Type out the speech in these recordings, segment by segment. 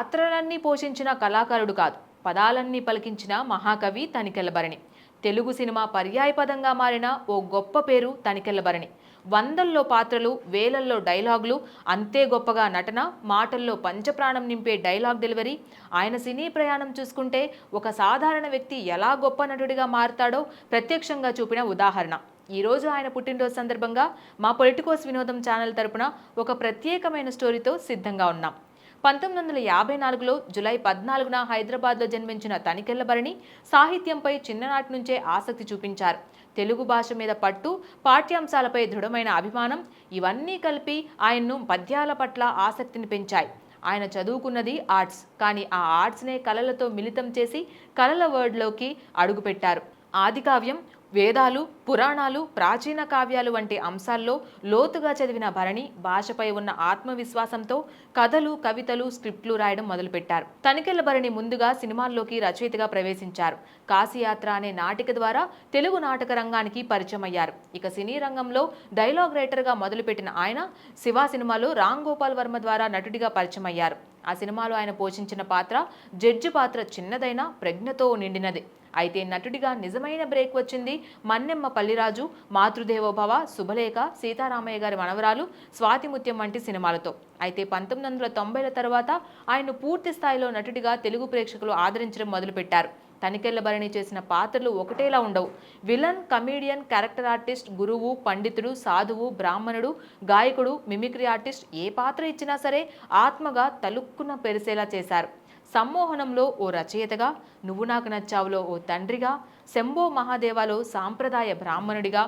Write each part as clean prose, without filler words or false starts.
పాత్రలన్నీ పోషించిన కళాకారుడు కాదు, పదాలన్నీ పలికించిన మహాకవి తనికెళ్లభరణి. తెలుగు సినిమా పర్యాయపదంగా మారిన ఓ గొప్ప పేరు తనికెళ్లభరణి. వందల్లో పాత్రలు, వేలల్లో డైలాగులు, అంతే గొప్పగా నటన, మాటల్లో పంచప్రాణం నింపే డైలాగ్ డెలివరీ. ఆయన సినీ ప్రయాణం చూసుకుంటే ఒక సాధారణ వ్యక్తి ఎలా గొప్ప నటుడిగా మారుతాడో ప్రత్యక్షంగా చూపిన ఉదాహరణ. ఈరోజు ఆయన పుట్టినరోజు సందర్భంగా మా పొలిటికోస్ వినోదం ఛానల్ తరపున ఒక ప్రత్యేకమైన స్టోరీతో సిద్ధంగా ఉన్నాం. 1954లో జూలై 14న హైదరాబాద్లో జన్మించిన తనికెళ్లభరణి సాహిత్యంపై చిన్ననాటి నుంచే ఆసక్తి చూపించారు. తెలుగు భాష మీద పట్టు, పాఠ్యాంశాలపై దృఢమైన అభిమానం ఇవన్నీ కలిపి ఆయన్ను పద్యాల పట్ల ఆసక్తిని పెంచాయి. ఆయన చదువుకున్నది ఆర్ట్స్, కానీ ఆ ఆర్ట్స్నే కళలతో మిళితం చేసి కళల వరల్డ్లోకి అడుగుపెట్టారు. ఆదికావ్యం, వేదాలు, పురాణాలు, ప్రాచీన కావ్యాలు వంటి అంశాల్లో లోతుగా చదివిన భరణి భాషపై ఉన్న ఆత్మవిశ్వాసంతో కథలు, కవితలు, స్క్రిప్ట్లు రాయడం మొదలుపెట్టారు. తనికెళ్లభరణి ముందుగా సినిమాల్లోకి రచయితగా ప్రవేశించారు. కాశీయాత్ర అనే నాటిక ద్వారా తెలుగు నాటక రంగానికి పరిచయం అయ్యారు. ఇక సినీ రంగంలో డైలాగ్ రైటర్గా మొదలుపెట్టిన ఆయన శివ సినిమాలో రామ్ గోపాల్ వర్మ ద్వారా నటుడిగా పరిచయం అయ్యారు. ఆ సినిమాలో ఆయన పోషించిన పాత్ర జడ్జి పాత్ర చిన్నదైనా ప్రజ్ఞతో నిండినది. అయితే నటుడిగా నిజమైన బ్రేక్ వచ్చింది మన్నెమ్మ పల్లిరాజు, మాతృదేవోభవ, శుభలేఖ, సీతారామయ్య గారి మనవరాలు, స్వాతిముత్యం వంటి సినిమాలతో. అయితే 1990ల తర్వాత ఆయన్ను పూర్తి స్థాయిలో నటుడిగా తెలుగు ప్రేక్షకులు ఆదరించడం మొదలుపెట్టారు. తనికెళ్లభరణి చేసిన పాత్రలు ఒకటేలా ఉండవు. విలన్, కమీడియన్, క్యారెక్టర్ ఆర్టిస్ట్, గురువు, పండితుడు, సాధువు, బ్రాహ్మణుడు, గాయకుడు, మిమిక్రీ ఆర్టిస్ట్ ఏ పాత్ర ఇచ్చినా సరే ఆత్మగా తలుక్కున పెరిసేలా చేశారు. సమ్మోహనంలో ఓ రచయితగా, నువ్వు నాకు నచ్చావులో ఓ తండ్రిగా, శంభో మహాదేవాలో సాంప్రదాయ బ్రాహ్మణుడిగా,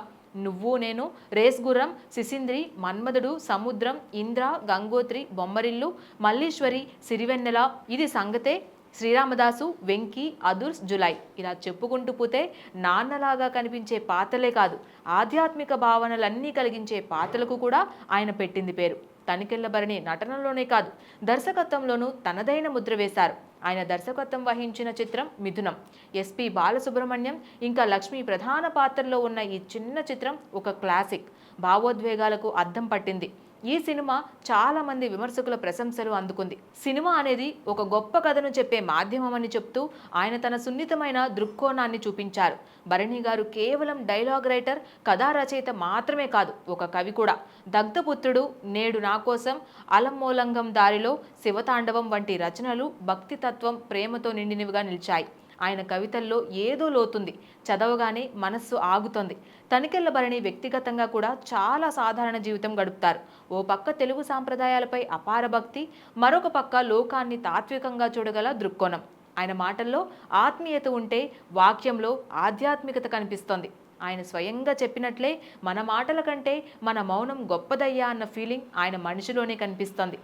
నువ్వు నేను, రేస్ గుర్రం, సిసింద్రి, మన్మధుడు, సముద్రం, ఇంద్ర, గంగోత్రి, బొమ్మరిల్లు, మల్లీశ్వరి, సిరివెన్నెల, ఇది సంగతే, శ్రీరామదాసు, వెంకీ, అదుర్స్, జులై ఇలా చెప్పుకుంటూ పోతే నాన్నలాగా కనిపించే పాత్రలే కాదు, ఆధ్యాత్మిక భావనలన్నీ కలిగించే పాత్రలకు కూడా ఆయన పెట్టింది పేరు. తనికెళ్లభరణి నటనలోనే కాదు, దర్శకత్వంలోనూ తనదైన ముద్ర వేశారు. ఆయన దర్శకత్వం వహించిన చిత్రం మిథునం. ఎస్పి బాలసుబ్రహ్మణ్యం ఇంకా లక్ష్మి ప్రధాన పాత్రలో ఉన్న ఈ చిన్న చిత్రం ఒక క్లాసిక్. భావోద్వేగాలకు అద్దం పట్టింది. ఈ సినిమా చాలా మంది విమర్శకుల ప్రశంసలు అందుకుంది. సినిమా అనేది ఒక గొప్ప కథను చెప్పే మాధ్యమం అని చెప్తూ ఆయన తన సున్నితమైన దృక్కోణాన్ని చూపించారు. భరణి గారు కేవలం డైలాగ్ రైటర్, కథా రచయిత మాత్రమే కాదు, ఒక కవి కూడా. దగ్ధపుత్రుడు, నేడు నా కోసం, అలమ్మోలంగం దారిలో, శివతాండవం వంటి రచనలు భక్తితత్వం, ప్రేమతో నిండినవిగా నిలిచాయి. ఆయన కవితల్లో ఏదో లోతుంది, చదవగానే మనస్సు ఆగుతుంది. తనికెళ్లభరణి వ్యక్తిగతంగా కూడా చాలా సాధారణ జీవితం గడుపుతారు. ఓ పక్క తెలుగు సాంప్రదాయాలపై అపార భక్తి, మరొక పక్క లోకాన్ని తాత్వికంగా చూడగల దృక్కోణం. ఆయన మాటల్లో ఆత్మీయత ఉంటే వాక్యంలో ఆధ్యాత్మికత కనిపిస్తోంది. ఆయన స్వయంగా చెప్పినట్లే మన మాటల కంటే మన మౌనం గొప్పదయ్యా అన్న ఫీలింగ్ ఆయన మనిషిలోనే కనిపిస్తోంది.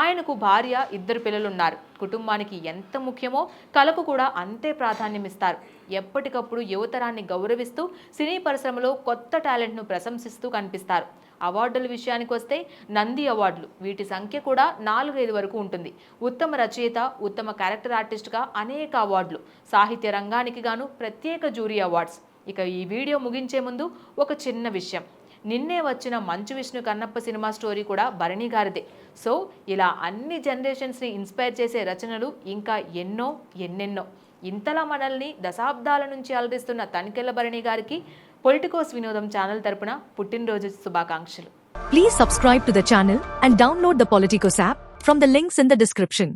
ఆయనకు భార్య, 2 పిల్లలున్నారు. కుటుంబానికి ఎంత ముఖ్యమో కళకు కూడా అంతే ప్రాధాన్యం ఇస్తారు. ఎప్పటికప్పుడు యువతరాన్ని గౌరవిస్తూ సినీ పరిశ్రమలో కొత్త టాలెంట్ను ప్రశంసిస్తూ కనిపిస్తారు. అవార్డుల విషయానికి వస్తే నంది అవార్డులు, వీటి సంఖ్య కూడా 4-5 వరకు ఉంటుంది. ఉత్తమ రచయిత, ఉత్తమ క్యారెక్టర్ ఆర్టిస్ట్గా అనేక అవార్డులు, సాహిత్య రంగానికి గాను ప్రత్యేక జ్యూరీ అవార్డ్స్. ఇక ఈ వీడియో ముగించే ముందు ఒక చిన్న విషయం. నిన్నే వచ్చిన మంచు విష్ణు కన్నప్ప సినిమా స్టోరీ కూడా భరణి గారిదే. సో ఇలా అన్ని జనరేషన్స్ని ఇన్స్పైర్ చేసే రచనలు ఇంకా ఎన్నెన్నో. ఇంతలా మనల్ని దశాబ్దాల నుంచి అలరిస్తున్న తనికెళ్లభరణి గారికి పొలిటికోస్ వినోదం ఛానల్ తరపున పుట్టినరోజు శుభాకాంక్షలు. Please subscribe to the channel and download the Politicos app from the links in the description.